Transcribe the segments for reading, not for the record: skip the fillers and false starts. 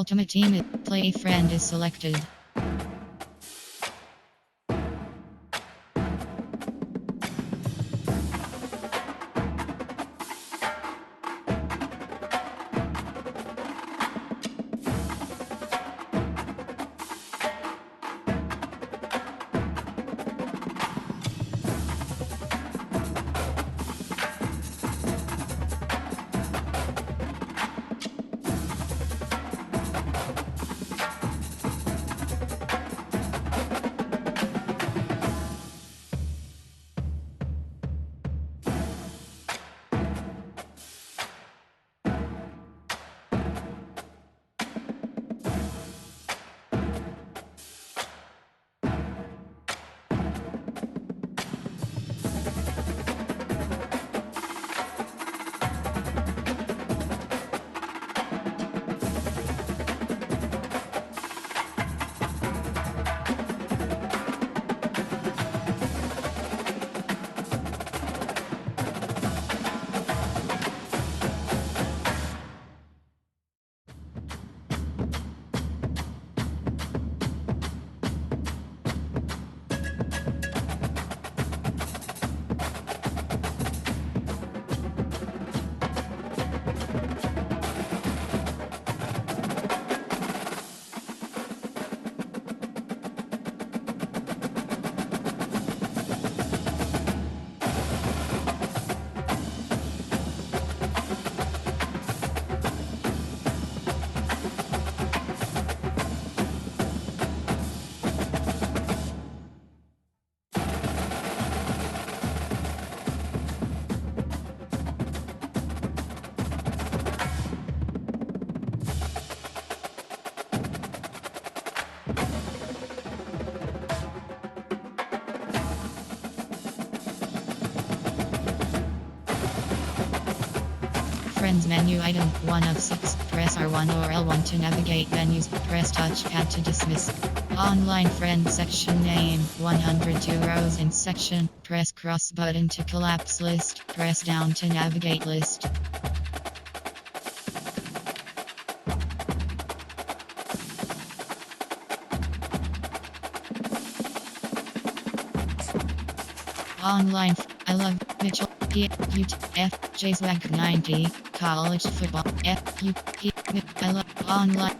Ultimate Team Play friend is selected. Friends menu item 1 of 6. Press R1 or L1 to navigate menus. Press touchpad to dismiss. Online friend section name 102 rows in section. Press cross button to collapse list. Press down to navigate list. Online I love Mitchell P U T F J Swag 90 College football F U P I love online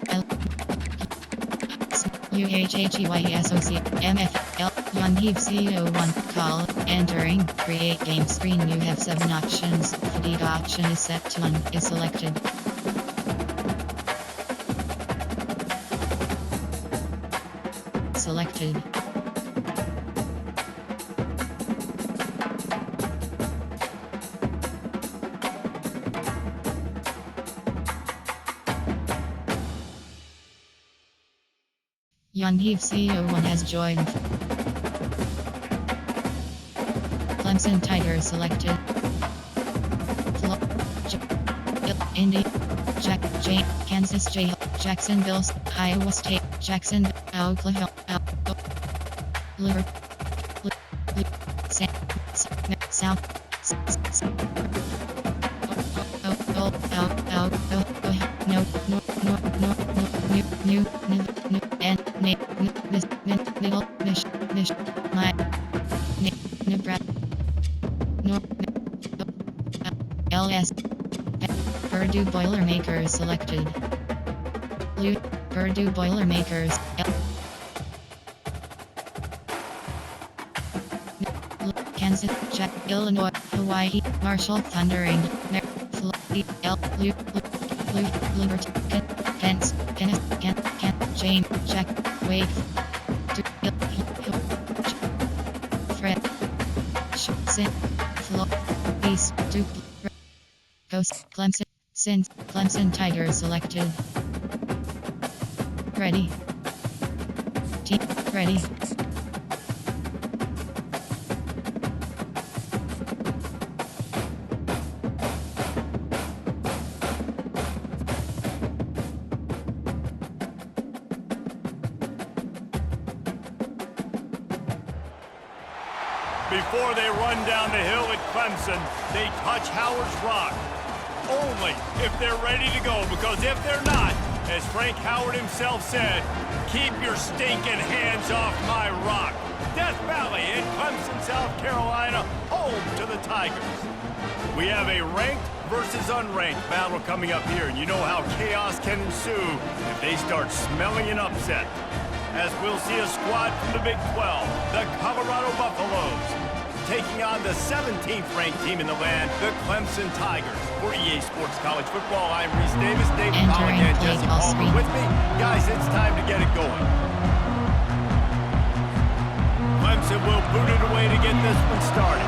UHHEYSOC MFL Young CO1 call entering create game screen. You have 7 options. Fatigue option is set to 1 is selected. Selected. Yonheave CO1 has joined. Clemson Tiger selected. Indy. J. Kansas J. Jacksonville. Iowa State. Jacksonville. Oklahoma. Liverpool. South. LS Purdue Boilermakers selected. Purdue Boilermakers Kansas, Jack, Illinois, Hawaii, Marshall Thundering, Liberty, Kent, Jane, Jack, Wade, Fred, Sin, Flo, East, Duke, Ghost, Clemson, Sin, Clemson Tiger selected. Ready. Team, ready. Before they run down the hill at Clemson, they touch Howard's Rock. Only if they're ready to go, because if they're not, As Frank Howard himself said, keep your stinking hands off my rock. Death Valley in Clemson, South Carolina, home to the Tigers. We have a ranked versus unranked battle coming up here, and you know how chaos can ensue if they start smelling an upset. As we'll see a squad from the Big 12, the Colorado Buffaloes, taking on the 17th ranked team in the land, the Clemson Tigers. For EA Sports College Football, I'm Reese Davis, David Pollock, and Jesse Palmer with me. Guys, it's time to get it going. Clemson will boot it away to get this one started.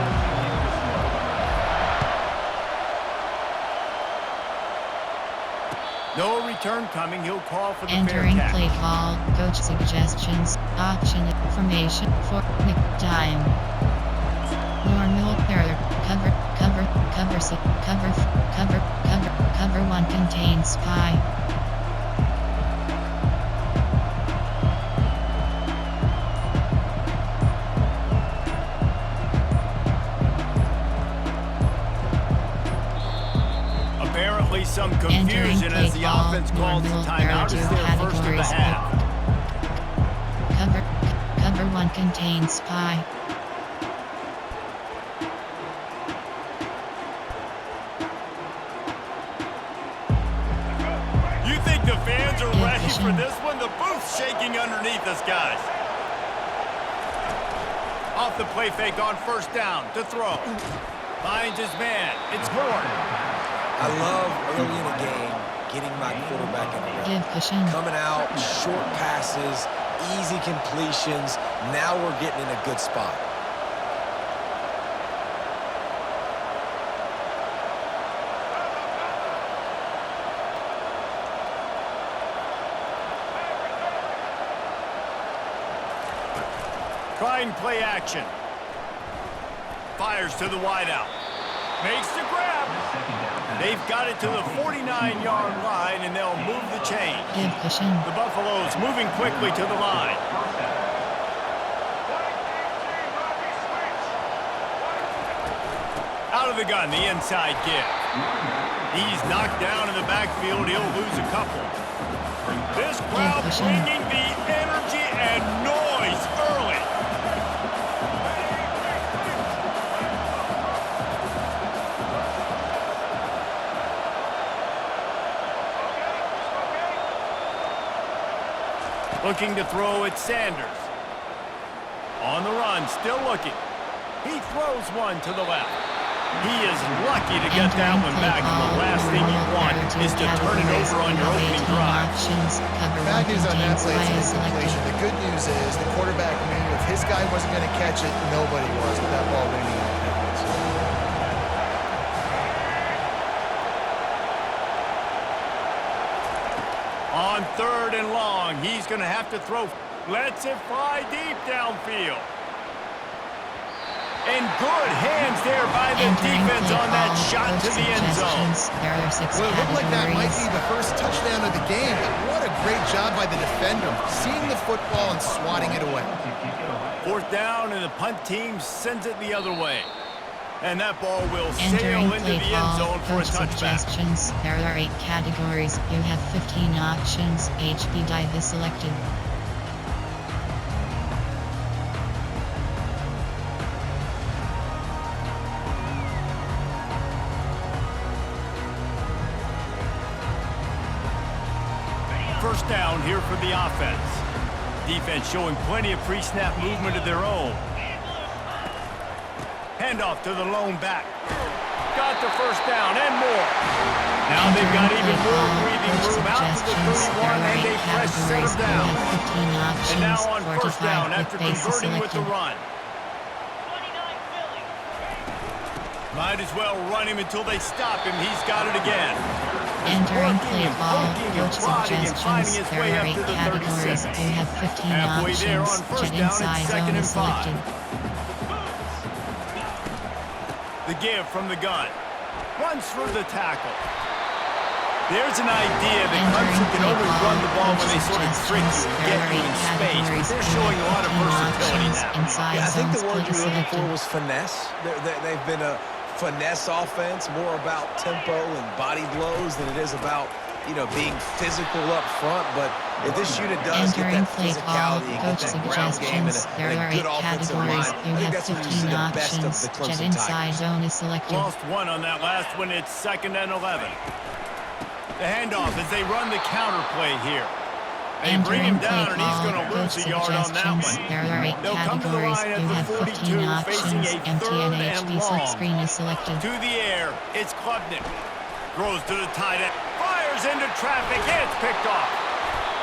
No return coming. He'll call for the entering fair catch. play call, coach suggestions, option information for time. Normal error, cover one contains spy. Apparently some confusion as the offense calls the timeout as their first of the half. Cover one contains spy. You think the fans are ready for this one? The booth's shaking underneath us, guys. Off the play fake on first down to throw. Finds his man. It's Horn. I love early in the game getting my quarterback in the rhythm. Coming out, short passes, easy completions. Now we're getting in a good spot. Trying play action. Fires to the wideout. Makes the grab. They've got it to the 49-yard line, and they'll move the chain. The Buffaloes moving quickly to the line. Out of the gun, the inside give. He's knocked down in the backfield. He'll lose a couple. This crowd bringing the energy and noise early. Looking to throw at Sanders. On the run, still looking. He throws one to the left. He is lucky to get that one back. The last thing you want is to turn it over on your opening drive. Bad news on that play is incompletion. The good news is the quarterback knew if his guy wasn't going to catch it, nobody was with that ball winging out of bounds. On third and long, he's going to have to throw. Lets it fly deep downfield. And good hands there by the defense on that shot to the end zone. Well, it looked like that might be the first touchdown of the game, but what a great job by the defender, seeing the football and swatting it away. Fourth down, and the punt team sends it the other way. And that ball will sail into the end zone for a touchback. There are 8 categories. You have 15 options. HP dive is selected. First down here for the offense. Defense showing plenty of pre-snap movement of their own. Handoff to the lone back. Got the first down and more. Now they've got even more breathing room out to the 31, and they press center down. And now on first down after converting with the run. Might as well run him until they stop him. He's got it again. Entering play ball, coach suggestions. There are 8 categories. You have 15 options. Jet inside zone is selected. The give from the gun. Runs through the tackle. There's an idea that Clemson can only run the ball when they sort of trick you and get you in space, but they're showing a lot of versatility now. Yeah, I think the word you were looking for was finesse. They've been a finesse offense, more about tempo and body blows than it is about being physical up front, but if this unit does get that physicality and get that ground game and a good offensive line, I think that's when you see the best of the Clemson Tigers. Zone is selected. Lost one on that last one. It's 2nd and 11. The handoff as they run the counter play here. They bring him down, and he's going to lose a yard on that one. There are 8 categories. You have 15 options. Empty and HD split screen is selected. To the air, it's Klubnik. Throws to the tight end. Fires into traffic. It's picked off.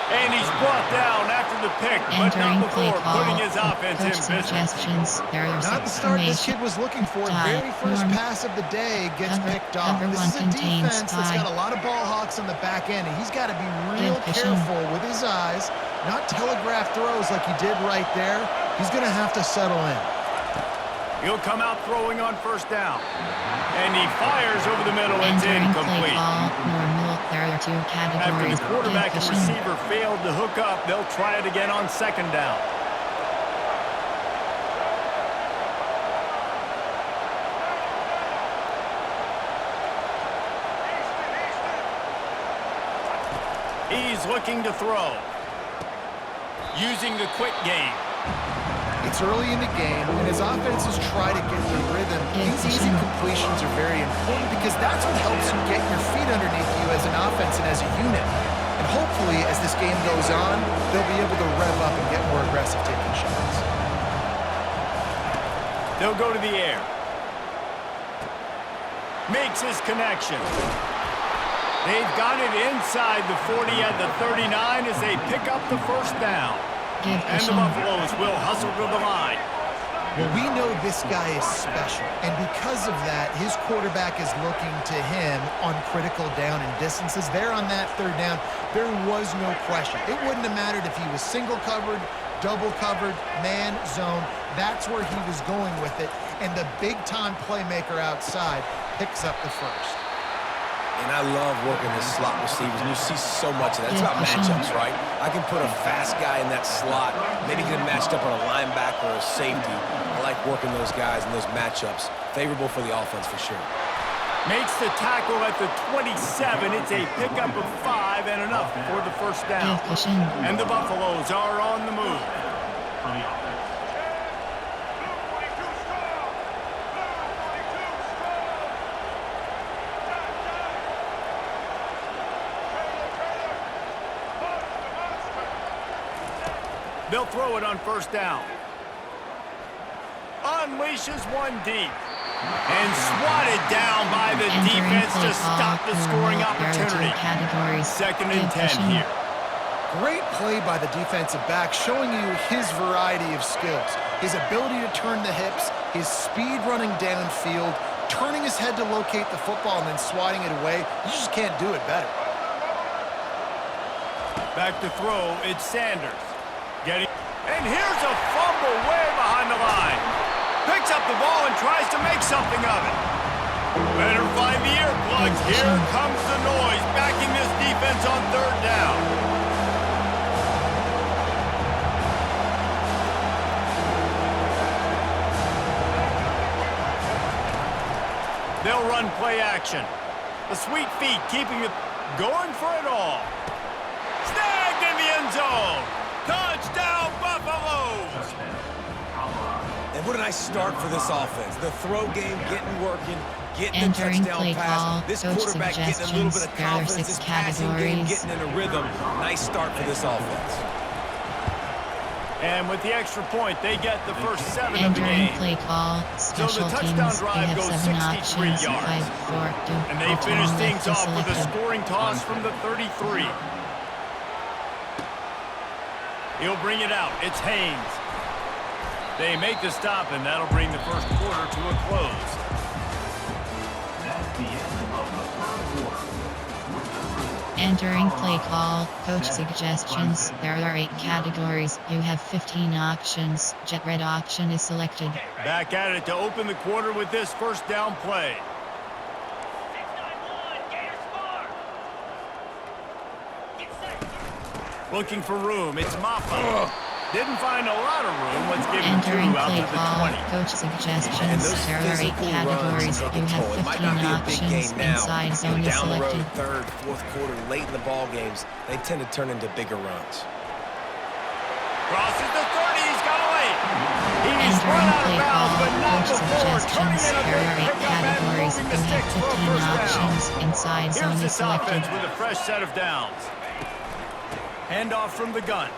And he's brought down after the pick, but not before putting his offense in business. Not the start this kid was looking for. Very first pass of the day gets picked off. This is a defense that's got a lot of ball hawks on the back end, and he's got to be real careful with his eyes, not telegraph throws like he did right there. He's going to have to settle in. He'll come out throwing on 1st down. And he fires over the middle. It's incomplete. There are 2 categories. After the quarterback and receiver failed to hook up, they'll try it again on 2nd down. He's looking to throw. Using the quick game. It's early in the game, and as offenses try to get their rhythm, these easy completions are very important because that's what helps you get your feet underneath you as an offense and as a unit. And hopefully, as this game goes on, they'll be able to rev up and get more aggressive taking shots. They'll go to the air. Makes his connection. They've got it inside the 40 at the 39 as they pick up the 1st down. And the Buffaloes will hustle to the line. Well, we know this guy is special, and because of that, his quarterback is looking to him on critical down and distances. There on that 3rd down, there was no question. It wouldn't have mattered if he was single covered, double covered, man, zone. That's where he was going with it, and the big-time playmaker outside picks up the 1st. And I love working the slot receivers, and you see so much of that. It's about matchups, right? I can put a fast guy in that slot, maybe get him matched up on a linebacker or a safety. I like working those guys in those matchups. Favorable for the offense for sure. Makes the tackle at the 27. It's a pickup of 5 and enough for the 1st down. And the Buffaloes are on the move. They'll throw it on 1st down. Unleashes one deep. And swatted down by the defense to stop the scoring opportunity. 2nd and 10 here. Great play by the defensive back, showing you his variety of skills. His ability to turn the hips, his speed running downfield, turning his head to locate the football and then swatting it away. You just can't do it better. Back to throw, it's Sanders. And here's a fumble way behind the line. Picks up the ball and tries to make something of it. Better find the earplugs. Here comes the noise, backing this defense on 3rd down. They'll run play action. The sweet feet keeping it going for it all. Snagged in the end zone. Touchdown, Buffaloes! And what a nice start for this offense. The throw game getting working, getting the touchdown pass. This quarterback getting a little bit of confidence. This passing game getting in a rhythm. Nice start for this offense. And with the extra point, they get the first 7 of the game. Play call, so the touchdown drive goes 63 yards. And they finish things off with a scoring toss from the 33. He'll bring it out. It's Haynes. They make the stop, and that'll bring the 1st quarter to a close. That's the end of the 1st quarter. Entering play call, coach suggestions. There are 8 categories. You have 15 options. Jet red option is selected. Back at it to open the quarter with this 1st down play. Looking for room. It's Maffa. Didn't find a lot of room. Let's give him Entering 2 out play of the call. 20. Coach And suggestions. those There are 8 physical runs categories. take You a have toll. It might 15 not be a big options. game now. Inside zone is Down the selected. road, third, fourth quarter, late in the ball games, they tend to turn into bigger runs. Crosses the 30. He's got away. He's run Entering out of play bounds, call. but not Coach before turning suggestions. in a There big are 8 pickup and categories. moving You the have sticks for a 15 first down. options. Inside Here's zone is this selected. offense with a fresh set of downs. Handoff from the gun.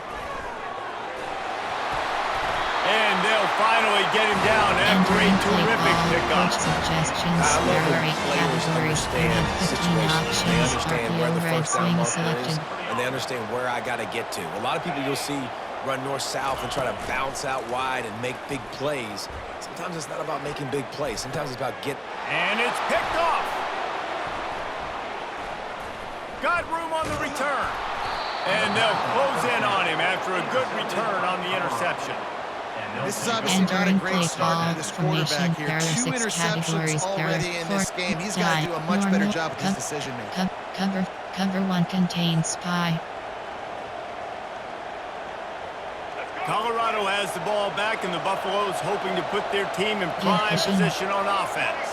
And they'll finally get him down after a Entering play terrific call. pickup. Coach suggestions. I love There when are 8 players categories. You understand have 15 situations. They options. understand where RPO the red first down swing marker selected. is, and they understand where I got to get to. A lot of people you'll see run north-south and try to bounce out wide and make big plays. Sometimes it's not about making big plays. Sometimes it's about And it's picked off. Got room on the return. And they'll close in on him after a good return on the interception. This is obviously not a Entering great play start call. to this quarterback here. There are 2 6 interceptions categories. There are already in this 4 game. He's got to do a much better job with his decision making. Cover 1 contains spy. Colorado has the ball back, and the Buffaloes hoping to put their team in prime position on offense.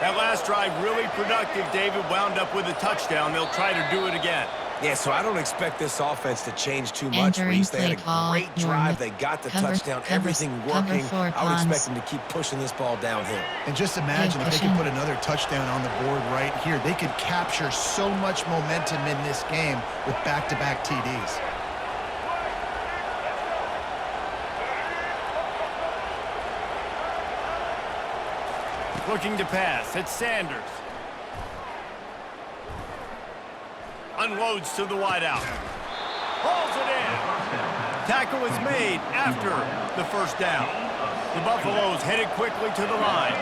That last drive really productive. David wound up with a touchdown. They'll try to do it again. Yeah, so I don't expect this offense to change too much, Entering Reese. They had a play call. great drive. They got the touchdown. Everything working. Cover 4 I would expect pawns. them to keep pushing this ball downhill. And just imagine if they pushing. could put another touchdown on the board right here. They could capture so much momentum in this game with back-to-back TDs. Looking to pass. It's Sanders. Unloads to the wideout. Hauls it in. Tackle is made after the first down. The Buffaloes headed quickly to the line.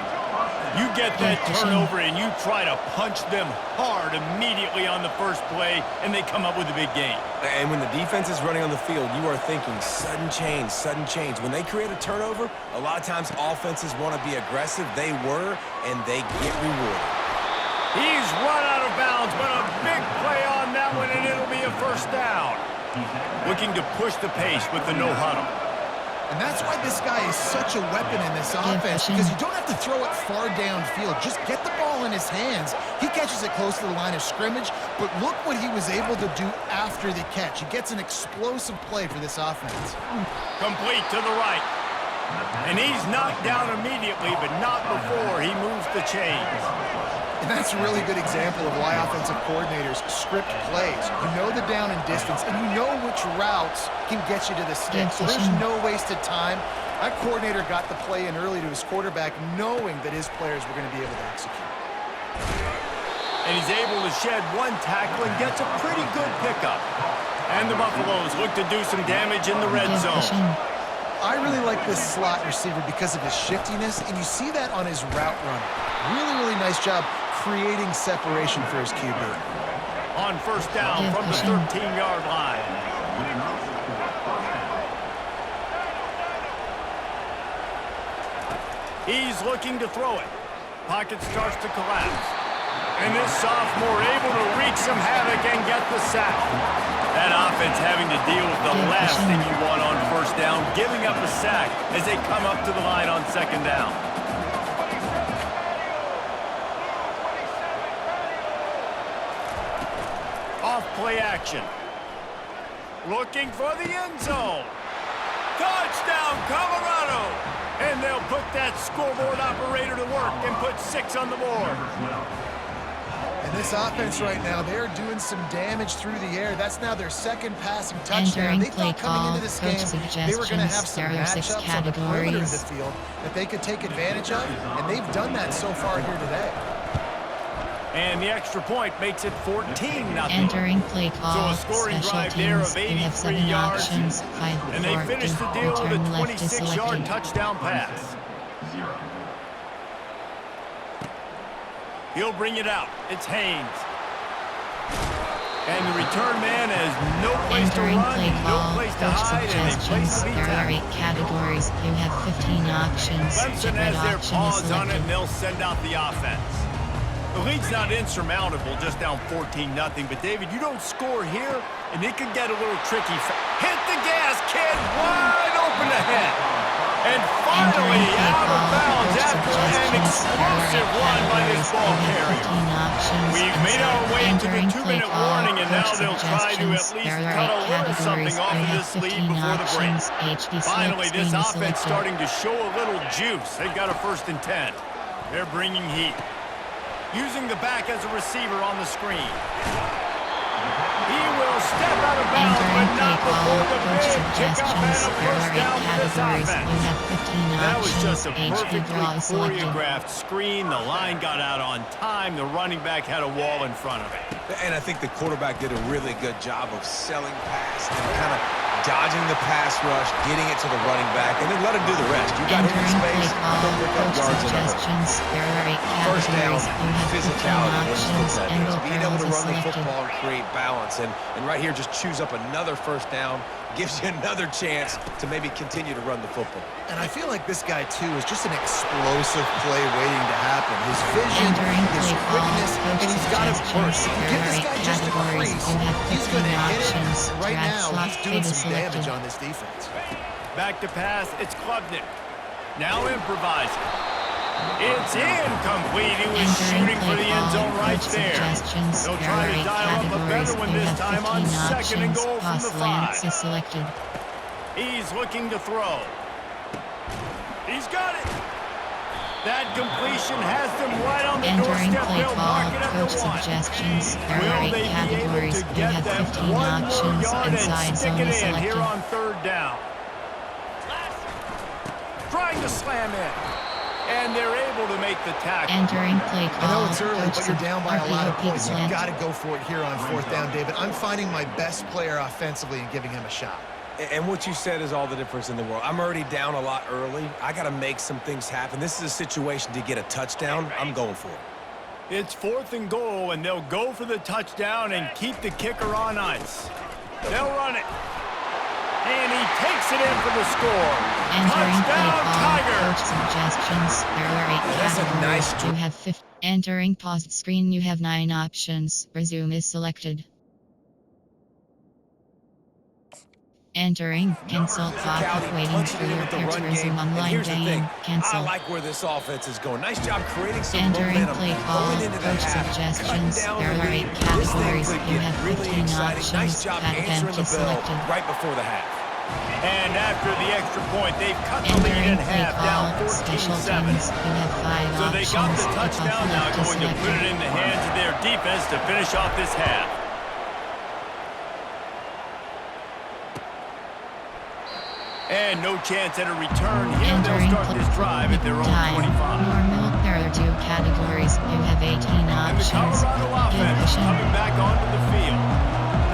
You get that turnover and you try to punch them hard immediately on the first play, and they come up with a big gain. And when the defense is running on the field, you are thinking sudden change, sudden change. When they create a turnover, a lot of times offenses want to be aggressive. They were, and they get rewarded. He's run out of bounds, but a big play on that one, and it'll be a first down. Looking to push the pace with the no-huddle. And that's why this guy is such a weapon in this offense, because you don't have to throw it far downfield. Just get the ball in his hands. He catches it close to the line of scrimmage, but look what he was able to do after the catch. He gets an explosive play for this offense. Complete to the right. And he's knocked down immediately, but not before he moves the chains. And that's a really good example of why offensive coordinators script plays. You know the down and distance, and you know which routes can get you to the stick. So there's no wasted time. That coordinator got the play in early to his quarterback, knowing that his players were going to be able to execute. And he's able to shed one tackle and gets a pretty good pickup. And the Buffaloes look to do some damage in the red zone. I really like this slot receiver because of his shiftiness, and you see that on his route run. Really, really nice job creating separation for his QB. On first down from the 13-yard line. He's looking to throw it. Pocket starts to collapse. And this sophomore able to wreak some havoc and get the sack. That offense having to deal with the last thing you want on first down, giving up a sack as they come up to the line on second down. Off play action. Looking for the end zone. Touchdown, Colorado! And they'll put that scoreboard operator to work and put 6 on the board. And this offense right now, they're doing some damage through the air. That's now their second passing touchdown. They thought coming into this game they were going to have some matchups on the perimeter of the field that they could take advantage of, and they've done that so far here today. And the extra point makes it 14-0. Entering play call. So a scoring Special drive there of teams. You have 83 7 yards. options. 5 And they finish the deal with a 26-yard touchdown pass. He'll bring it out. It's Haynes. And the return man has no place to Entering run, play no call. place to Coach hide, and a place suggestions. to be There are 8 tackled. categories. You have 15 options. Clemson Red has their option is paws on it, selected. and they'll send out the offense. The lead's not insurmountable, just down 14-0. But, David, you don't score here, and it could get a little tricky. Hit the gas, kid! Wide open ahead. And finally out of bounds after an explosive run by this ball carrier. We've made our way to the 2-minute warning, and now they'll try to at least cut a little something off of this lead before the break. Finally, this offense starting to show a little juice. They've got a 1st and 10. They're bringing heat. Using the back as a receiver on the screen. He will step out of bounds, but not before the big kickoff and a first down for this offense. That was just a perfectly choreographed screen. The line got out on time. The running back had a wall in front of it. And I think the quarterback did a really good job of selling past and kind of dodging the pass rush, getting it to the running back, and then let him do the rest. You got him in space, don't pick up yards in a hurry. First down, physicality, being able to run the football and create balance. And right here, just choose up another first down, gives you another chance to maybe continue to run the football. And I feel like this guy, too, is just an explosive play waiting to happen. His vision, his quickness, and he's got a burst. Give this guy just a crease, he's going to hit it. And right now, he's doing some damage on this defense. Back to pass, it's Klubnik. Now improvising. It's incomplete. He was shooting for the end zone right there. They'll try to dial up a better one this time on 2nd and goal from the 5. He's looking to throw. He's got it. That completion has them right on the doorstep. They'll mark it at the 1. Will they be able to get that 1 more yard and stick it in here on 3rd down? Trying to slam in. And they're able to make the tackle. Entering play call. I know it's early, but you're down by a lot of points. You've got to go for it here on 4th down, David. I'm finding my best player offensively and giving him a shot. And what you said is all the difference in the world. I'm already down a lot early. I got to make some things happen. This is a situation to get a touchdown. I'm going for it. It's 4th and goal, and they'll go for the touchdown and keep the kicker on ice. They'll run it. And he takes it in for the score. Touchdown, Tiger! Suggestions. There are 8 That's categories. a nice You have 50. Entering paused screen. You have 9 options. Resume is selected. Entering. Cancel. Clock. Waiting for your peer to resume online game. Cancel. I like where this offense is going. Nice job creating some Entering momentum. play call. Going into the Coach half, suggestions. cutting down There the are 8 lead. This thing categories. could You get have really 15 exciting. options. Nice job Pat answering event the is bell selected. right before the half. And after the extra point, they've cut the lead Entering in play half, down call. Special 14-7. teams. You have 5 So options. they got the Kickoff touchdown, now left is going to put selected. it in the hands of their defense to finish off this half. And no chance at a return here. They'll Entering start this drive at their own 25. Normal. There are 2 categories. You have 18 And the options. Colorado offense is coming back onto the field.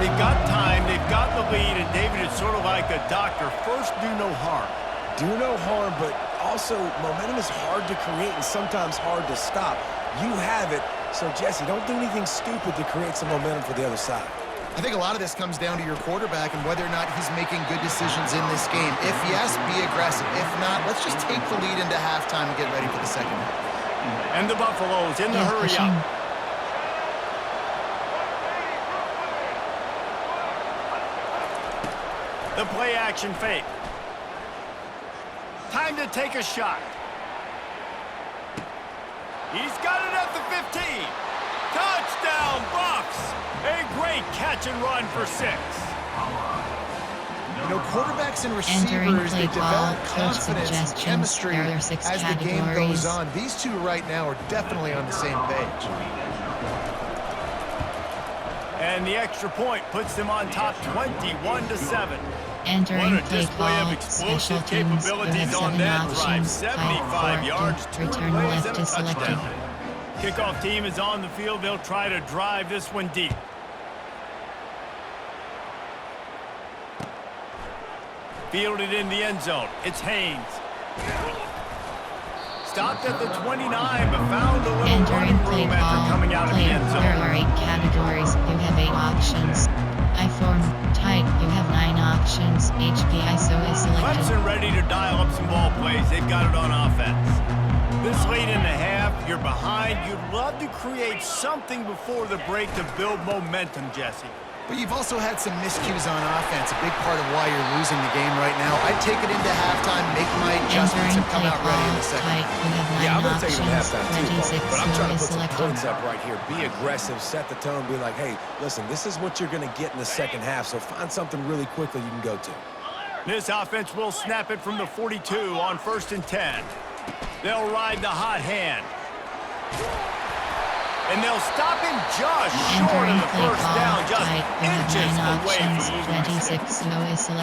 They've got time, they've got the lead, and David, it's sort of like a doctor. First, do no harm. Do no harm, but also momentum is hard to create and sometimes hard to stop. You have it, so Jesse, don't do anything stupid to create some momentum for the other side. I think a lot of this comes down to your quarterback and whether or not he's making good decisions in this game. If yes, be aggressive. If not, let's just take the lead into halftime and get ready for the second half. And the Buffaloes in the hurry up. The play action fake. Time to take a shot. He's got it at the 15. Touchdown, Buffs! A great catch and run for 6. You know, quarterbacks and Entering receivers, they play develop call, confidence and suggestions. chemistry There are 6 as the game categories. goes on. These two right now are definitely on the same page. And the extra point puts them on top 21-7. Entering What a play display of call. explosive Special teams. You capabilities have on 7 that drive. options. 75 yards, 2 Return plays, left and a is selected. touchdown. Kickoff team is on the field. They'll try to drive this one deep. Fielded in the end zone. It's Haynes. Stopped at the 29, but found a little Entering running play room after call. coming out of the Player. end There zone. are 8 categories. You have 8 options. I form. Type. You have 9 options. HP ISO is selected. Clemson ready to dial up some ball plays. They've got it on offense. This late in the half, You're behind. You'd love to create something before the break to build momentum, Jesse. But you've also had some miscues on offense, a big part of why you're losing the game right now. I'd take it into halftime, make my adjustments, and come out ready in the second. Yeah, I'm going to take it to halftime too, but I'm trying to put some selected. points up right here. Be aggressive, set the tone, be like, hey, listen, this is what you're going to get in the second half, so find something really quickly you can go to. This offense will snap it from the 42 on 1st and 10. They'll ride the hot hand. And they'll stop him just short of the first down, just inches away from moving the sticks.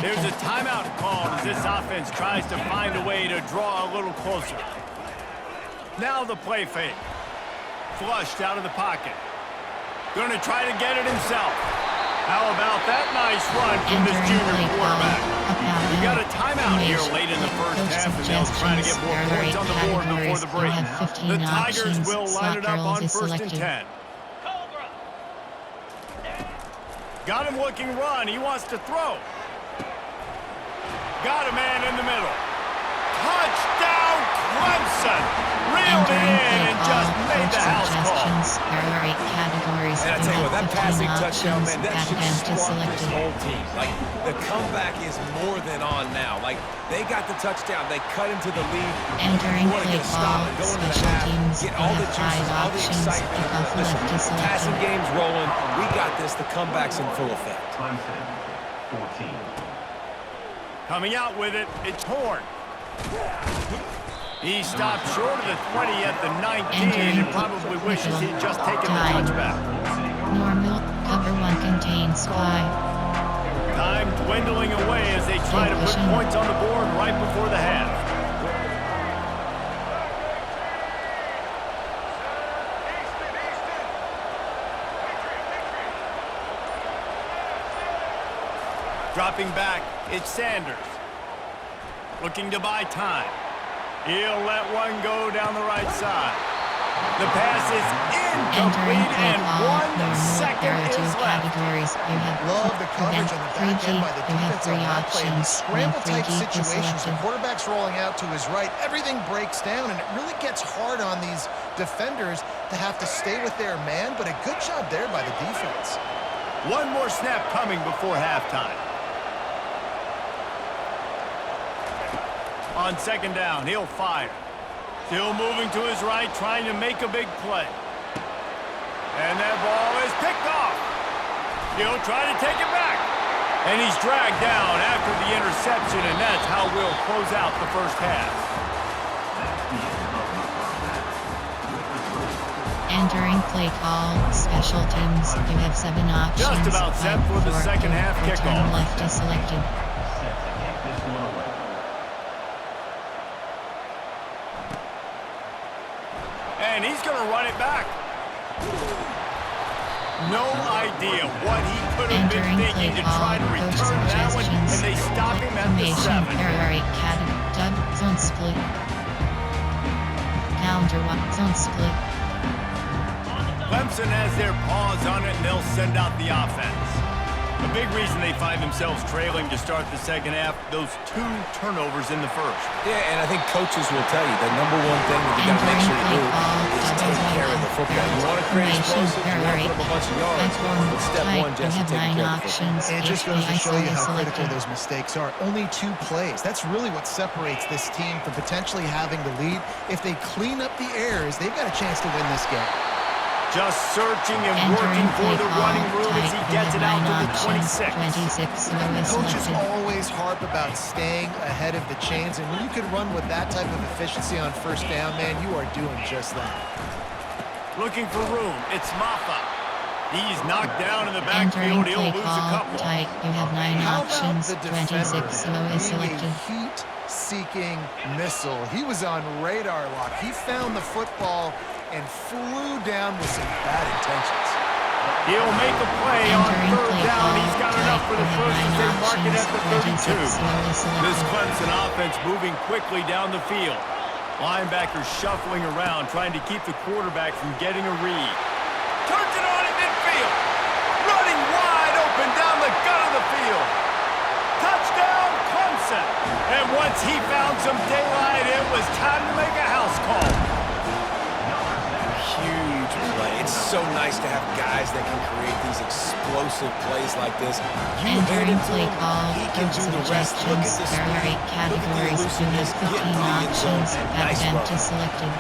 There's a timeout called as this offense tries to find a way to draw a little closer. Now the play fake. Flushed out of the pocket. Going to try to get it himself. How about that nice run from this junior quarterback? We got a timeout here late in the first half, and they'll try to get more points on the board before the break. The Tigers will line it up on 1st and 10. Got him looking run. He wants to throw. Got a man in the middle. Touchdown, Clemson! Reeled it in and just made the house call. And I tell you what, that passing touchdown, man, that should spark this whole team. Like, the comeback is more than on now. Like, they got the touchdown. They cut into the lead. Entering You want to play get a stop call, and go into the special half, teams, get we all the have juices, 5 all the options, excitement. kickoff Listen, left to passing selected. game's rolling. We got this. The comeback's in full effect. Clemson, 14. Coming out with it, it's Horn. He stopped short of the 20 at the 19 and probably wishes he'd just taken the touchback. Normal, cover 1 contains spy. Time dwindling away as they try to put points on the board right before the half. Dropping back, it's Sanders. Looking to buy time. He'll let one go down the right side. The pass is Entering incomplete, play and call, 1 normal, second there are 2 is left. categories. You have Love the coverage on the back end by the you have defense 3 on that play. In options. scramble-type Free deep is situations, the selected. quarterback's rolling out to his right. Everything breaks down, and it really gets hard on these defenders to have to stay with their man, but a good job there by the defense. One more snap coming before halftime. On 2nd down, he'll fire. Still moving to his right, trying to make a big play. And that ball is picked off. He'll try to take it back. And he's dragged down after the interception, and that's how we'll close out the first half. Entering play call, special teams. You have 7 options. Just about set for the second half kickoff. Left is selected. Set to kick this one away. And he's going to run it back. No idea what he could have been Entering thinking play to try call, to coach return that one, suggestions. and they stop him at the Formation, 7. right, dub, zone split. Counter one, zone split. Clemson has their paws on it, and they'll send out the offense. A big reason they find themselves trailing to start the second half, those 2 turnovers in the first. Yeah, and I think coaches will tell you the number one thing that you got to make sure you do is take care of the football. You want to create explosives, you want to put up a bunch of yards, but step 1, Jesse, take care of the football. And it just goes to show you how critical those mistakes are. Only 2 plays. That's really what separates this team from potentially having the lead. If they clean up the errors, they've got a chance to win this game. Just searching and working for the running room as he gets it out to the 26. Coaches always harp about staying ahead of the chains, and when you can run with that type of efficiency on 1st down, man, you are doing just that. Looking for room, it's Maffa. He's knocked down in the backfield, he'll lose a couple. Tight. You have 9 How options. about the defender 26 low is selected. being a heat-seeking missile? He was on radar lock. He found the football and flew down with some bad intentions. He'll make a play on 3rd down. He's got enough for the first as they mark it at the 32. This Clemson offense moving quickly down the field. Linebackers shuffling around, trying to keep the quarterback from getting a read. Turns it on in midfield. Running wide open down the gut of the field. Touchdown, Clemson. And once he found some daylight, it was time to make a house call. It's so nice to have guys that can create these explosive plays like this. You hand Entering it to play him, call, he can coach do the rest. Look at suggestions. the There are 8 speed. Look at the categories. You elusiveness. have 15 Get through the end zone. options. Add Nice them run. to selected.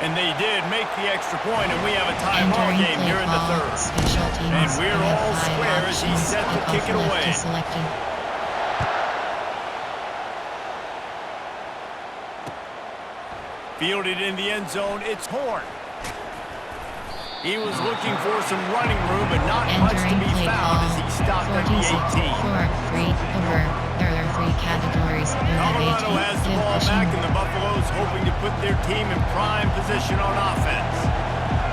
And they did make the extra point, and we have a tie ball Entering game play here in the call, third. special teams. And You we're have all 5 square as he options. set to Kickoff kick it left away. to selected. Fielded in the end zone, it's Horn. He was looking for some running room, but not much to Entering be play found call, as he stopped at the 46, 18. 4, 3, over. There are 3 categories. You have Colorado 18. has the Give ball pushing. back, and the Buffaloes hoping to put their team in prime position on offense.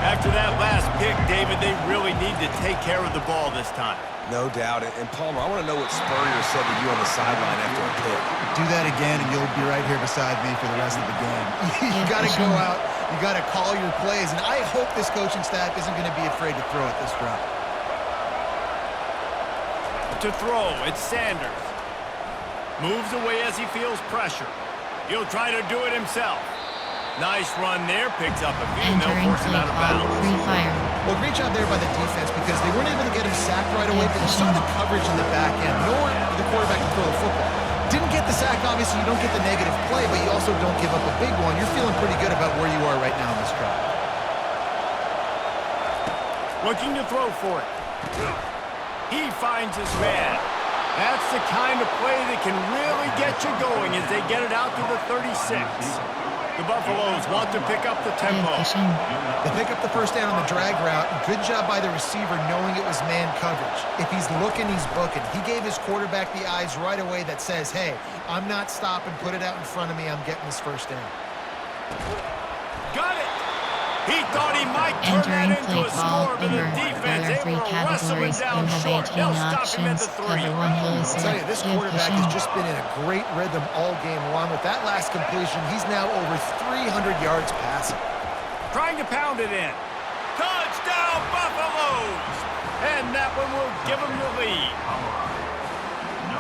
After that last pick, David, they really need to take care of the ball this time. No doubt. And Palmer, I want to know what Spurrier said to you on the sideline after a pick. Do that again, and you'll be right here beside me for the rest of the game. You got to go out. You got to call your plays, and I hope this coaching staff isn't going to be afraid to throw at this route. To throw, it's Sanders. Moves away as he feels pressure. He'll try to do it himself. Nice run there, picks up a few, and they'll Entering force him play out of call, bounds. free fire. Well, great job there by the defense because they weren't able to get him sacked right away, but you saw the coverage in the back end, nor the quarterback to throw the football. Didn't get the sack, obviously. You don't get the negative play, but you also don't give up a big one. You're feeling pretty good about where you are right now in this drive. Looking to throw for it. He finds his man. That's the kind of play that can really get you going as they get it out to the 36. The Buffaloes want to pick up the Give tempo. pushing. They pick up the first down on the drag route. Good job by the receiver knowing it was man coverage. If he's looking, he's booking. He gave his quarterback the eyes right away that says, hey, I'm not stopping. Put it out in front of me. I'm getting this first down. Got it! He thought he might turn that Entering into play a call, score, but the over. defense There are 3 able to wrestle him categories. You down have short. 18 They'll stop him at options. the 3. Cover 1 whole I'll tell you, this Give quarterback pushing. has just been in a great rhythm all game long. With that last completion, he's now over 300 yards passing. Trying to pound it in. Touchdown, Buffaloes! And that one will give them the lead.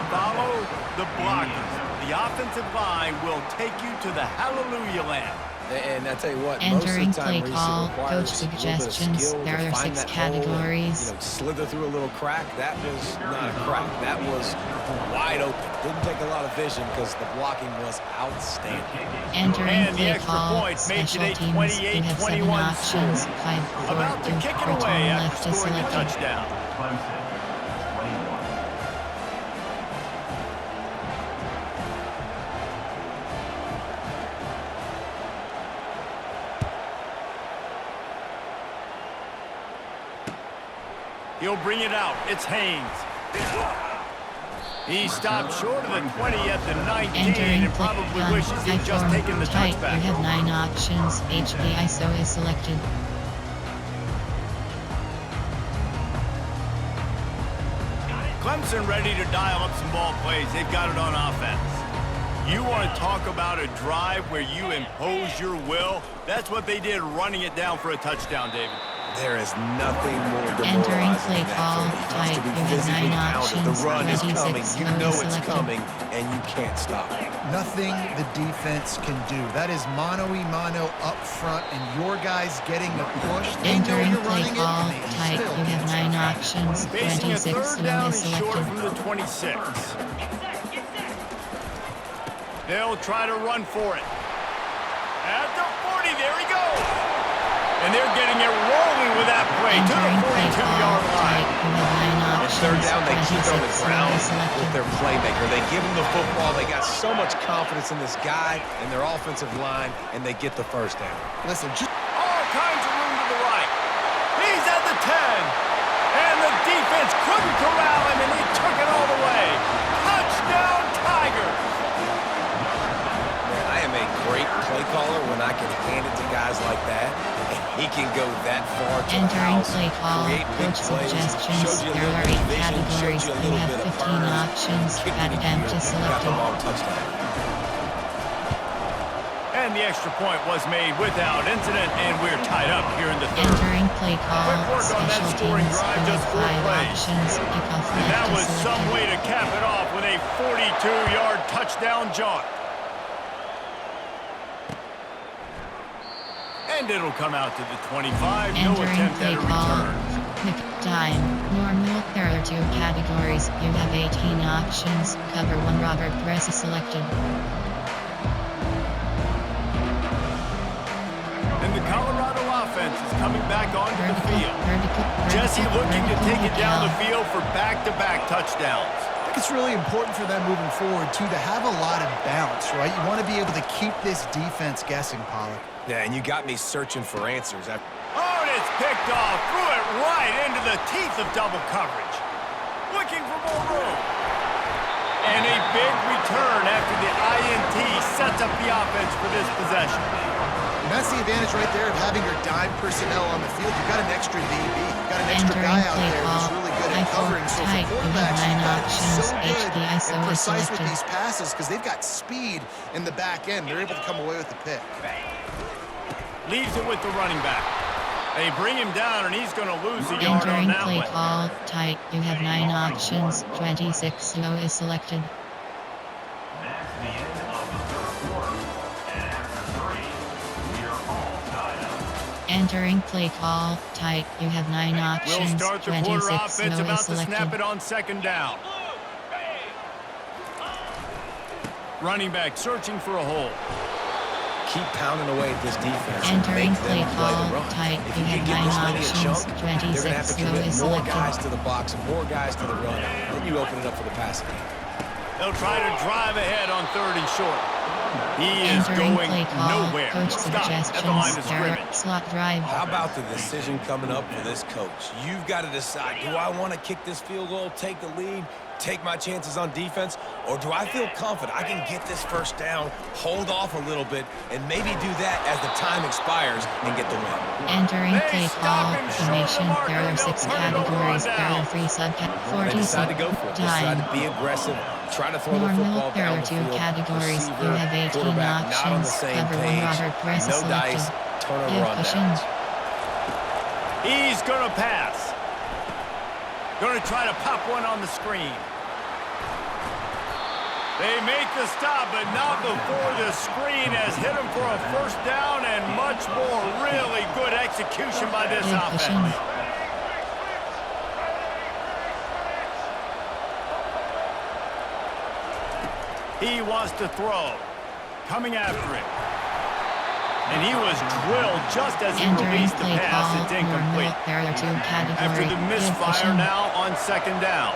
Follow the blockers. The offensive line will take you to the hallelujah land. And I tell you what, Entering most of the play time, Reese, call, it requires coach a little bit of suggestions. skill to There are find 6 that hole and, categories. slither through a little crack. That was not a crack. That was wide open. Didn't take a lot of vision because the blocking was outstanding. Entering And the play extra call, point makes it special a teams. You have 7 28-21 options. score. 5, 4, About to 2, kick it return away left after to scoring the selected. touchdown. Clemson, 21. He'll bring it out. It's Haynes. He stopped short of the 20 at the 19 Entering and play probably gun, wishes he'd just I-form, taken the tight. touchback. You have 9 options. HD ISO is selected. Clemson ready to dial up some ball plays. They've got it on offense. You want to talk about a drive where you impose your will? That's what they did, running it down for a touchdown, David. There is nothing more Entering demoralizing play than call, that for a defense tight. to be You have physically 9 pounded. The options. run is 26 coming. You slowly know it's selected. coming, and you can't stop it. Nothing the defense can do. That is mano-a-mano up front, and your guys getting the push. They know Entering you're play running call, it, and they tight. still You have can't 9 stop it. options. Facing a 26 third down slowly and short selected. from the 26. They'll try to run for it. At the 40, there he goes. And they're getting it rolling with that play to the Entering play 42-yard call, line. tight. You have 9 On options. third down, they keep it on the 26 ground slowly selected. with their playmaker. They give him the football. They got so much confidence in this guy and their offensive line, and they get the first down. Listen, just All kinds of room to the right. He's at the 10. And the defense couldn't corral him, and he took it all the way. Touchdown, Tigers. Man, I am a great play caller when I can hand it to guys like that, and he can go that far to the Entering house, play call, create big coach plays, suggestions. shows you a There little are bit 8 of vision, categories. shows you a You little have bit of 15 burn, options. kick Add it in them gear, to got the selected. long touchdown. And the extra point was made without incident, and we're tied up here in the third. Entering play call, Quick work on that special scoring teams. drive, You just have 4 5 plays. options. Kickoff And that left was to some selected. way to cap it off with a 42-yard touchdown jaunt. And it'll come out to the 25. No Entering attempt play at a call. return. Pick time. Normal. There are 2 categories. You have 18 options. Cover 1. Robert press is selected. And the Colorado offense is coming back onto the field. Vertical. Jesse looking to take it down the out. field for back-to-back touchdowns. I think it's really important for them moving forward, too, to have a lot of balance, right? You want to be able to keep this defense guessing, Pollock. Yeah, and you got me searching for answers. Oh, and it's picked off. Threw it right into the teeth of double coverage. Looking for more room. And a big return after the INT sets up the offense for this possession. And that's the advantage right there of having your dime personnel on the field. You've got an extra DB. You've got an extra Entering guy out play there who's call. really good I at covering. So tight. for You have quarterbacks, 9 you've got to be options. so good HD ISO and is precise with selected. these passes because they've got speed in the back end. They're able to come away with the pick. Leaves it with the running back. They bring him down, and he's going to lose a yard on Entering that play one. call. Tight. You have 9 options. 26 low is selected. That's the end of the third quarter. And after 3, we are all tied up. Entering play call. Tight. You have 9 We'll options. start the quarter 26 offense low about is to snap selected. it on second down. Running back searching for a hole. Keep pounding away at this defense. and Entering make them play play the call. run. Tight. If You you have can 9 get this many a options. chunk, they're going to have to 26 low commit is more selected. guys to the box and more guys to the run. Then you open it up for the passing game. They'll try to drive ahead on 3rd and short. He is Entering going play call. nowhere. Coach Stop at the line of suggestions. Error. scrimmage. Slot drive. How about the decision coming up for this coach? You've got to decide, do I want to kick this field goal, take the lead, take my chances on defense, or do I feel confident I can get this first down, hold off a little bit, and maybe do that as the time expires and get the win? Entering They play stop call. him short of the Formation. mark, There and are they'll 6 turn it over on categories. down. There are 3 subcat. They 40 decide to go for it. They decide time. to be aggressive, try to throw the Normal. football There down are the 2 field. categories. You Receiver, have 18 quarterback, not on the options. same Cover 1. page. Robert press is No dice, selected. turnover Give on cushion. downs. He's going to pass. Going to try to pop one on the screen. They make the stop, but not before the screen has hit him for a first down and much more. Really good execution by this Give offense. cushion. He wants to throw. Coming after it. And he was drilled just as he Entering released the play pass. call. It's incomplete. Normal. There are 2 categories. After the misfire now on second down.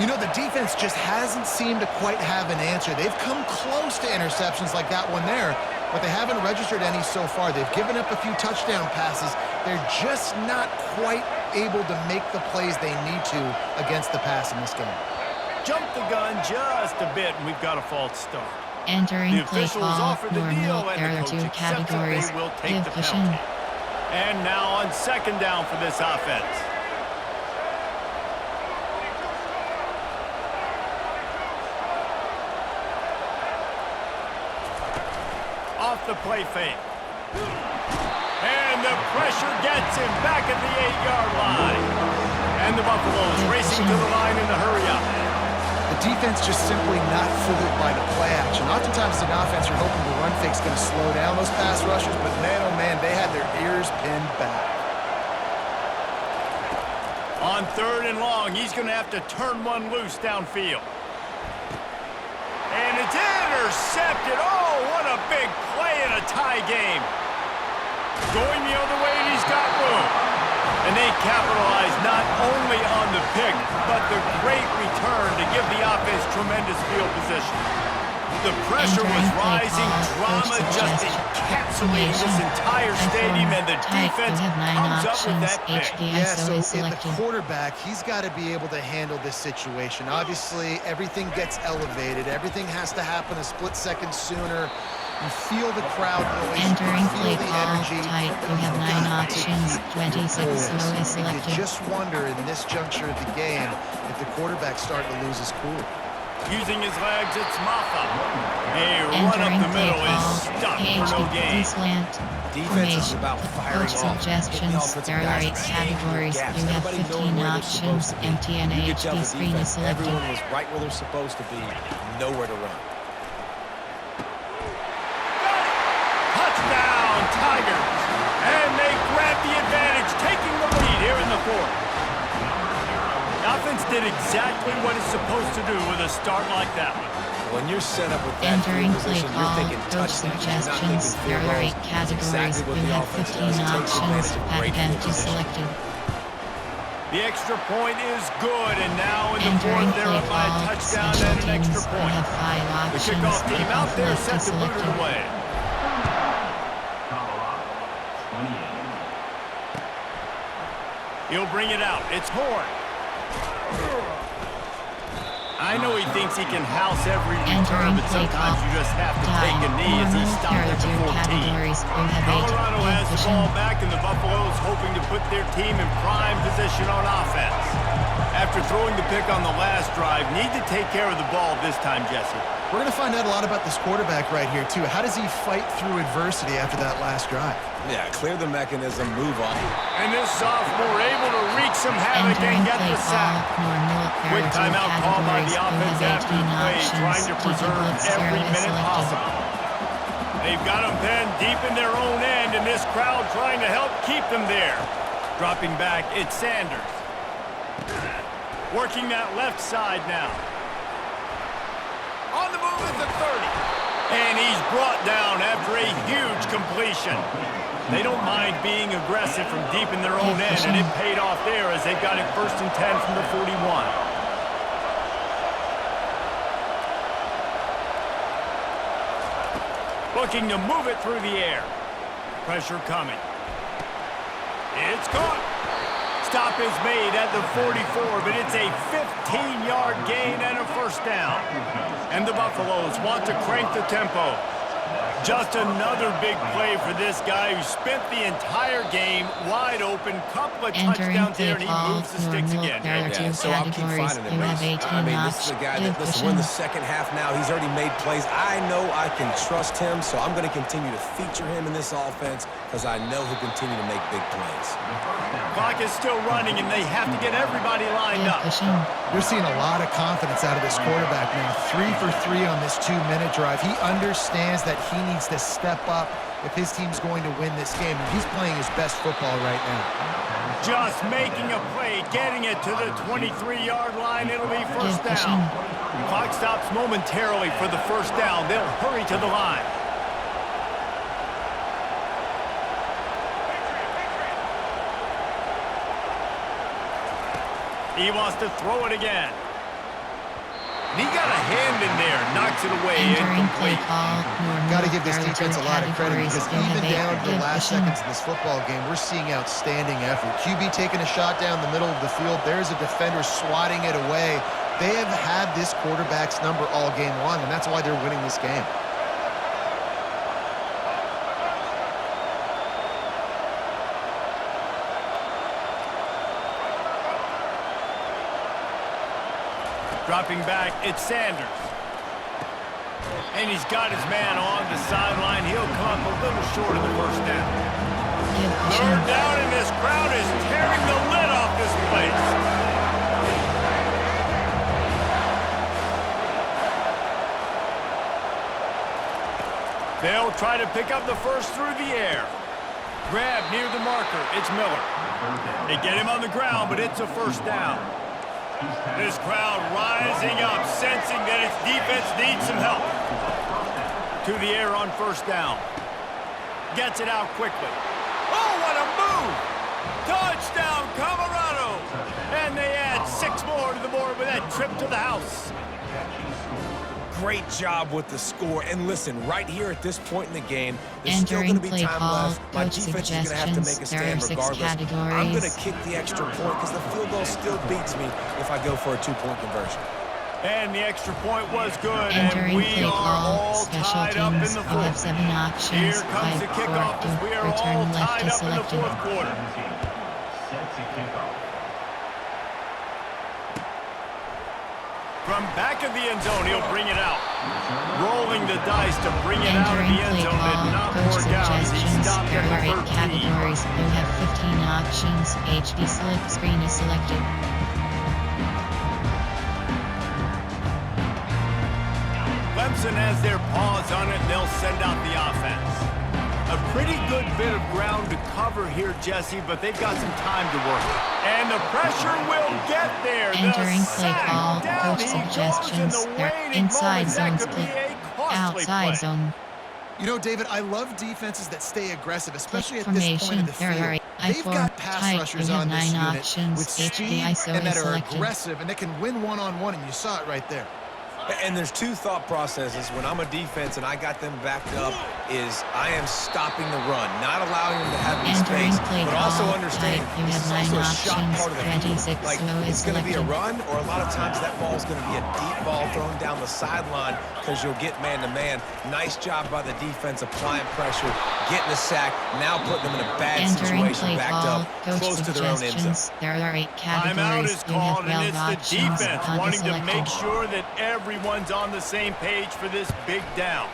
You know, the defense just hasn't seemed to quite have an answer. They've come close to interceptions like that one there, but they haven't registered any so far. They've given up a few touchdown passes. They're just not quite able to make the plays they need to against the pass in this game. Jump the gun just a bit, and we've got a false start. Entering The play officials call. offer the deal, Normal. and There the are coach 2 accepts that categories. they will take Give the cushion. penalty. And now on second down for this offense. Off the play fake. And the pressure gets him back at the 8-yard line. And the Buffaloes racing to the line in the hurry up. The defense just simply not fooled by the play action. Oftentimes, as an offense, you're hoping the run fake's going to slow down those pass rushers, but man, oh man, they had their ears pinned back. On 3rd and long, he's going to have to turn one loose downfield. And it's intercepted. Oh, what a big play in a tie game. Going the other way, and he's got room. And they capitalize not only on the pick, but the great return to give the offense tremendous field position. The pressure was Entering play rising, call. drama Coach just suggestion. encapsulating this entire stadium, and the Tight. defense You have 9 comes up with options. that pick. HD Yeah, ISO so is if the selected. quarterback, he's got to be able to handle this situation. Obviously, everything gets elevated. Everything has to happen a split second sooner. You feel the crowd noise. Entering you feel play the call. energy. Tight. You have 9 options. 26 low is You selected. just wonder in this juncture of the game if the quarterback's starting to lose his cool. Using his legs, it's Maffa. A run Entering up the play middle call. is stuck for no HD gain. slant. Defense is Formation. about firing Coach off. Getting the suggestions. offensive There are guys 8 to categories. gaps. You have Everybody knowing 15 where they're supposed options. to be. MT and You could tell HD the screen is defense, selected. everyone was right where they're supposed to be, nowhere to run. Touchdown, Tigers. fourth. Offense did exactly what it's supposed to do with a start like that one. When you're set up with that Entering field play position, you're call, thinking coach touchdown. You're not thinking suggestions. field There are goals. 8 That's categories. exactly what You the have offense 15 does. It takes options. advantage of At great field bench is position. selected. The extra point is good, and now in the Entering fourth, they're play up by a call, touchdown special and an teams. extra You point. have 5 The options. kickoff team out Kickoff there left set is to boot it selected. away. Colorado, 28. He'll bring it out. It's Horn. I know he thinks he can house every return, Entering but play sometimes call. you just have to Time. take a knee as he's Normal. stopped There at are the 2 14. categories. You have 8. Colorado has the Position. ball back, and the Buffaloes hoping to put their team in prime position on offense. After throwing the pick on the last drive, need to take care of the ball this time, Jesse. We're going to find out a lot about this quarterback right here, too. How does he fight through adversity after that last drive? Yeah, clear the mechanism, move on. And this sophomore able to wreak some havoc Entering and get play the call. sack. Normal. There Quick are 2 timeout called by categories. the You offense have after the 18 play, trying to options. preserve Blitz every 0 is minute selected. possible. They've got them pinned deep in their own end, and this crowd trying to help keep them there. Dropping back, it's Sanders. Working that left side now. On the move is the 30. And he's brought down after a huge completion. They don't mind being aggressive from deep in their own end, and it paid off there as they've got it 1st and 10 from the 41. Looking to move it through the air. Pressure coming. It's caught. Stop is made at the 44, but it's a 15-yard gain and a first down. And the Buffaloes want to crank the tempo. Just another big play for this guy who spent the entire game wide open. Couple of Entering touchdowns play there, and he call. moves the sticks Normal. again. There are 2 Yeah, so I'll keep categories. finding him. You have 18 I mean, this is a guy that, listen, we're in the second half now. He's already made plays. I know I can trust him, so I'm going to continue to feature him in this offense because I know he'll continue to make big plays. Clock is still running, and they have to get everybody lined up. You're seeing a lot of confidence out of this quarterback now. 3 for 3 on this 2-minute drive. He understands that he needs to step up if his team's going to win this game. He's playing his best football right now. Just making a play, getting it to the 23-yard line. It'll be first down. Clock stops momentarily for the first down. They'll hurry to the line. He wants to throw it again. He got a hand in there, knocks it away, Entering play incomplete. call. Normal. Got to give this There are 2 defense a lot of credit categories. because You have even 8 down to the last position. seconds of this football game, we're seeing outstanding effort. QB taking a shot down the middle of the field. There's a defender swatting it away. They have had this quarterback's number all game long, and that's why they're winning this game. Dropping back, it's Sanders. And he's got his man on the sideline. He'll come up a little short of the first down. Third down, and this crowd is tearing the lid off this place. They'll try to pick up the first through the air. Grab near the marker. It's Miller. They get him on the ground, but it's a first down. This crowd rising up, sensing that its defense needs some help. To the air on first down. Gets it out quickly. Oh, what a move! Touchdown, Colorado! And they add 6 more to the board with that trip to the house. Great job with the score. And listen, right here at this point in the game, there's still Entering going to be play time call. left. My Coach defense is going to have to make a suggestions. There are stand 6 regardless. I'm going to categories. kick the extra point because the field goal still beats me if I go for a 2-point conversion. And the extra point was good, Entering and we play are call. all Special tied up in teams. the You have fourth. 7 options. Here comes the 5, kickoff 4, as we are return all left tied is up in the selected. fourth quarter. Set to kick off. From back of the end zone, he'll bring it out. Rolling the dice to bring it out of Entering the end play zone did call. not Coach work out as he suggestions. stopped There at are 8 the 13. categories. You have 15 options. HD slip screen is selected. Clemson has their paws on it. They'll send out the offense. A pretty good bit of ground to cover here, Jesse, but they've got some time to work. And the pressure will get there. Entering The play sack. call, Down coach he goes, suggestions. and the They're waning inside moments, that zone could be split, a costly outside play. zone. You know, David, I love defenses that stay aggressive, especially at Click this point formation. of the There field. are They've I4 got pass type. rushers We have on this 9 unit options. with HD speed ISO and that is are selected. aggressive, and they can win one-on-one, and you saw it right there. And there's two thought processes when I'm a defense and I got them backed up is I am stopping the run, not allowing them to have any Entering space, play but also call, understanding type. You this is have 9 also a shot options. part of the field. 26 Like, slow it's is going to be a selected. run, or a lot of times that ball is going to be a deep ball thrown down the sideline because you'll get man-to-man. Nice job by the defense applying pressure, getting the sack, now putting them in a bad Entering situation play backed call, up, coach close to their own end zone. suggestions. There are 8 Timeout categories. is You have called, 12 and it's the options. defense Not wanting to selected. make sure that everyone's on the same page for this big down.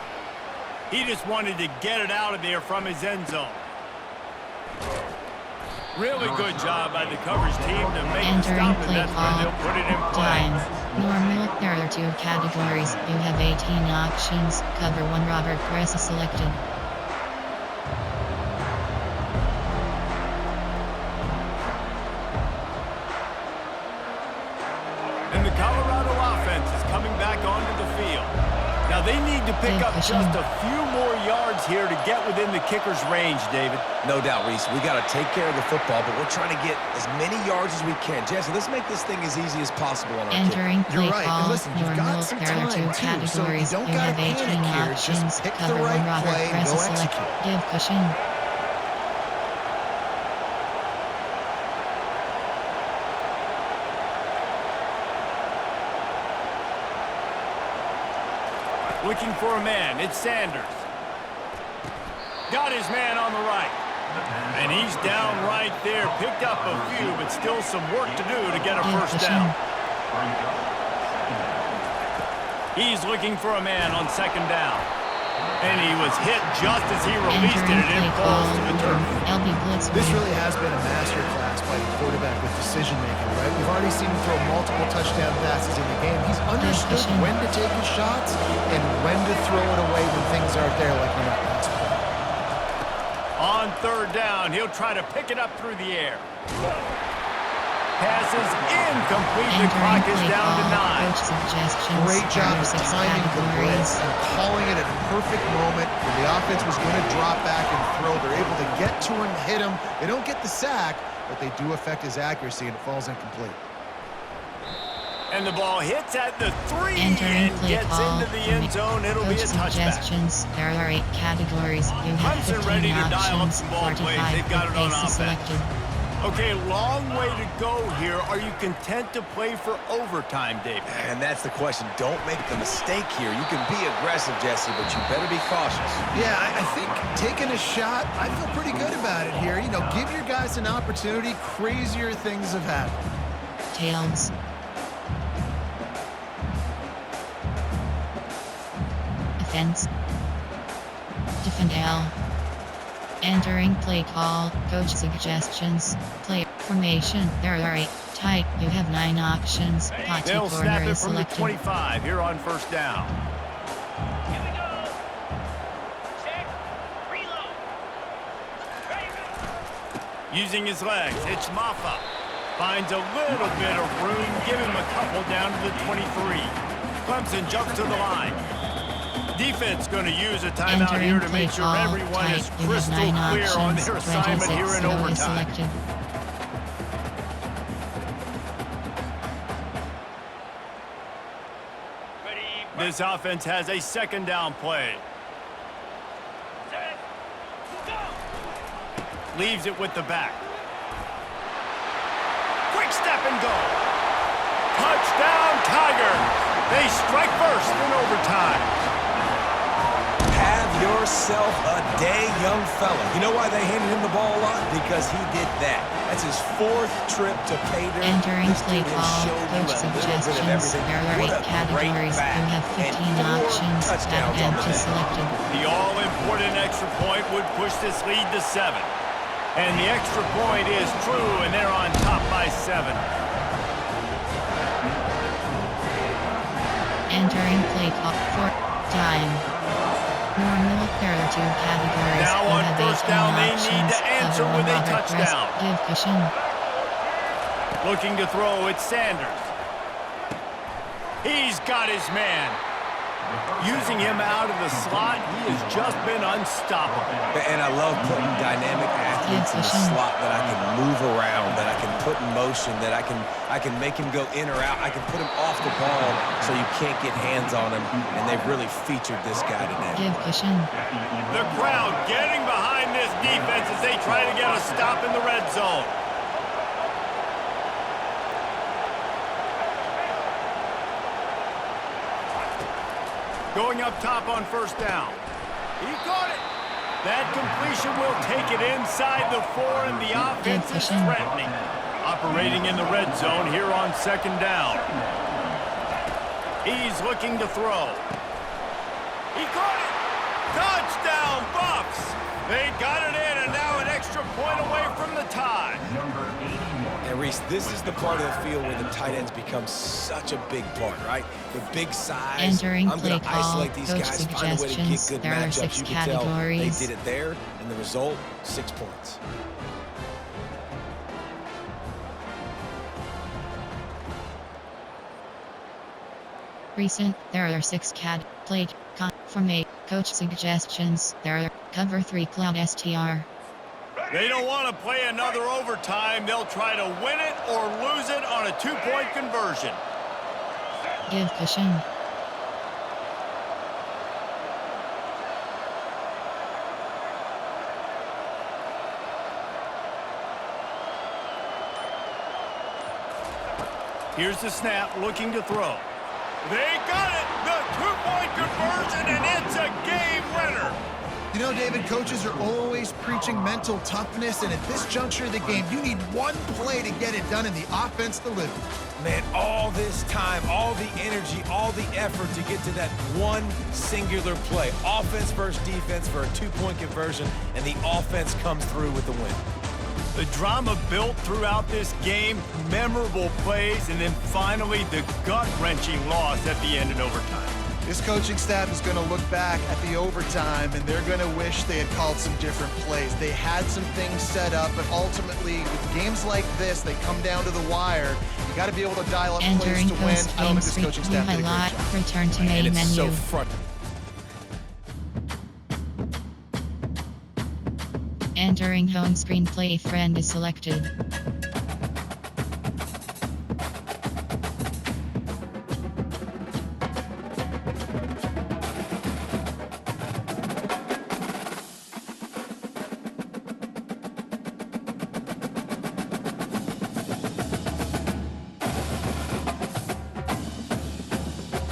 He just wanted to get it out of there from his end zone. Really good job by the coverage team to make the Entering stop, and play that's where call, they'll put it in play. time. Normal, there are 2 categories. You have 18 options. Cover 1 Robert Press is selected. And the Colorado offense is coming back onto the field. Now they need to pick up just a few more yards here to get within the kicker's range, David. No doubt, Reese. We got to take care of the football, but we're trying to get as many yards as we can. Jesse, let's make this thing as easy as possible on our kicker. Entering play You're right. And call, listen, you've normal, got some there are 2 time, too, so you categories. don't You gotta have 18 panic here. options. Just pick the Cover 1 right Robert play and Press go is selected. execute. Give cushion. Looking for a man. It's Sanders. Got his man on the right. And he's down right there. Picked up a few, but still some work to do to get a Give first cushion. down. He's looking for a man on second down. And he was hit just as he released it, Entering and it play falls call, to the turf. LB Blitz. This wing. really has been a masterclass by the quarterback with decision-making, right? We've already seen him throw multiple touchdown passes in the game. He's understood Position. when to take his shots and when to throw it away when things aren't there, like in that last play. On third down, he'll try to pick it up through the air. Pass is incomplete. The Entering clock is play down to call, 9. coach suggestions. Great There job are of 6 timing the blitz categories. and calling it at a perfect moment when the offense was going to drop back and throw. They're able to get to him, hit him. They don't get the sack, but they do affect his accuracy, and it falls incomplete. And the ball hits at the 3 Entering and play gets call. into the end zone. It'll be Coach a touchback. suggestions. There are 8 categories. You have Clemson 15 ready to dial up options. some ball plays. 45 They've got it on pace is offense. selected. Okay, long way to go here. Are you content to play for overtime, David? And that's the question. Don't make the mistake here. You can be aggressive, Jesse, but you better be cautious. Yeah, I think taking a shot, I feel pretty good about it here. You know, give your guys an opportunity. Crazier things have happened. Tails. Offense. Defend L. Entering play call, coach suggestions, play formation. There are 8 type. You have 9 options. Potty They'll corner snap it is from the selected. 25 here on first down. Here we go. Check. Reload. Ready. Using his legs, it's Maffa. Finds a little bit of room. Give him a couple down to the 23. Clemson jumps to the line. Defense going to use a timeout Entering here to play make sure call, everyone type. is You have crystal 9 clear on options. their assignment 26 here in slow is overtime. selected. Ready. This offense has a second down play. Set. Go. Leaves it with the back. Quick step and go. Touchdown, Tigers. They strike first in overtime. Have yourself a day, young fella. You know why they handed him the ball a lot? Because he did that. That's his 4th trip to pay dirt. Entering This play dude has call, showed you coach a little bit of suggestions. everything. There are What 8 a great categories. back. You have And 15 4 options. touchdowns on Advent the is day. selected. The all-important extra point would push this lead to 7. And the extra point is true, and they're on top by 7. Entering play call for time. Normal, there are two categories. Now You on have first 18 down, they need options. to answer Level with a one, Robert Rest, touchdown. Give cushion. Looking to throw, it's Sanders. He's got his man. Using him out of the slot, he has just been unstoppable. And I love putting dynamic athletes in the slot that I can move around, that I can put in motion, that I can make him go in or out. I can put him off the ball so you can't get hands on him, and they've really featured this guy today. Give cushion. The crowd getting behind this defense as they try to get a stop in the red zone. Going up top on first down. He got it. That completion will take it inside the 4, and the offense is threatening. Operating in the red zone here on second down. He's looking to throw. He caught it. Touchdown, Buffs. They got it in, and now an extra point away from the tie. And Reese, this is the part of the field where the tight ends become such a big part, right? The big size. Entering I'm play going to call, isolate these coach guys, find a way to get suggestions. good There are matchups. 6 You can tell categories. they did it there, and the result, 6 points. Recent, there are 6 plate, formate, coach suggestions. There are cover 3 cloud STR. They don't want to play another overtime. They'll try to win it or lose it on a 2-point conversion. Give cushion. Here's the snap, looking to throw. They got it! The 2-point conversion, and it's a game winner! You know, David, coaches are always preaching mental toughness, and at this juncture of the game, you need one play to get it done, and the offense delivers. Man, all this time, all the energy, all the effort to get to that one singular play. Offense versus defense for a 2-point conversion, and the offense comes through with the win. The drama built throughout this game, memorable plays, and then finally the gut-wrenching loss at the end in overtime. This coaching staff is going to look back at the overtime, and they're going to wish they had called some different plays. They had some things set up, but ultimately, with games like this, they come down to the wire. You got to be able to dial up Entering plays to win. I don't post-game think this coaching screen staff did a great highlight. job. Return to And main it's menu. so front. Entering home screen play friend is selected.